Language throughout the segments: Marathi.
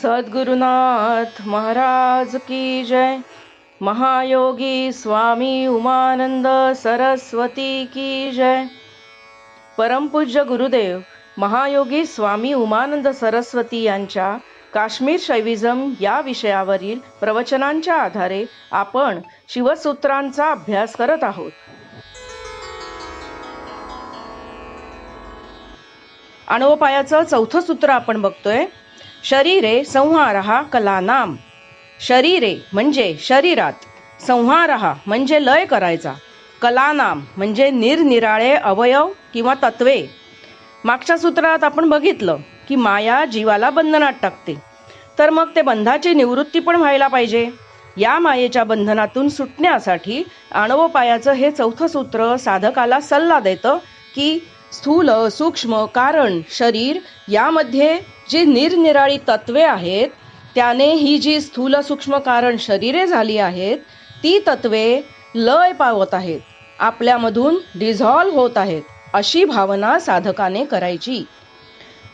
सद्गुरुनाथ महाराज की जय। महायोगी स्वामी उमानंद सरस्वती की जय। परमपूज्य गुरुदेव महायोगी स्वामी उमानंद सरस्वती यांच्या काश्मीर शैविझम या विषयावरील प्रवचनांच्या आधारे आपण शिवसूत्रांचा अभ्यास करत आहोत. अणोपायाचं चौथं सूत्र आपण बघतोय. शरीरे संहारहा कलानाम. शरीरे म्हणजे शरीरात, संहारहा म्हणजे लय करायचा, कलानाम म्हणजे निरनिराळे अवयव किंवा तत्वे. मागच्या सूत्रात आपण बघितलं की माया जीवाला बंधनात टाकते, तर मग ते बंधाची निवृत्ती पण व्हायला पाहिजे. या मायेच्या बंधनातून सुटण्यासाठी अणोपायाचं हे चौथं सूत्र साधकाला सल्ला देतं की स्थूल सूक्ष्म कारण शरीर यामध्ये जी निरनिराळी तत्वे आहेत, त्याने ही जी स्थूल सूक्ष्म कारण शरीरे झाली आहेत, ती तत्वे लय पावत आहेत, आपल्यामधून डिझॉल्व्ह होत आहेत, अशी भावना साधकाने करायची.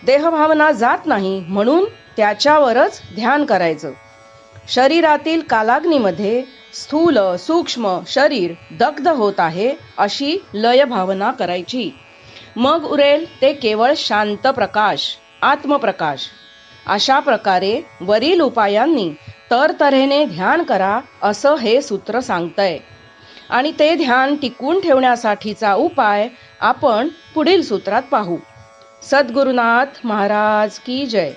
देहभावना जात नाही म्हणून त्याच्यावरच ध्यान करायचं. शरीरातील कालाग्नीमध्ये स्थूल सूक्ष्म शरीर दग्ध होत आहे अशी लय भावना करायची. मग उरेल ते केवळ शांत प्रकाश, आत्मप्रकाश. अशा प्रकारे वरील उपायांनी तरतऱ्हेने ध्यान करा असं हे सूत्र सांगतंय. आणि ते ध्यान टिकून ठेवण्यासाठीचा उपाय आपण पुढील सूत्रात पाहू. सद्गुरुनाथ महाराज की जय.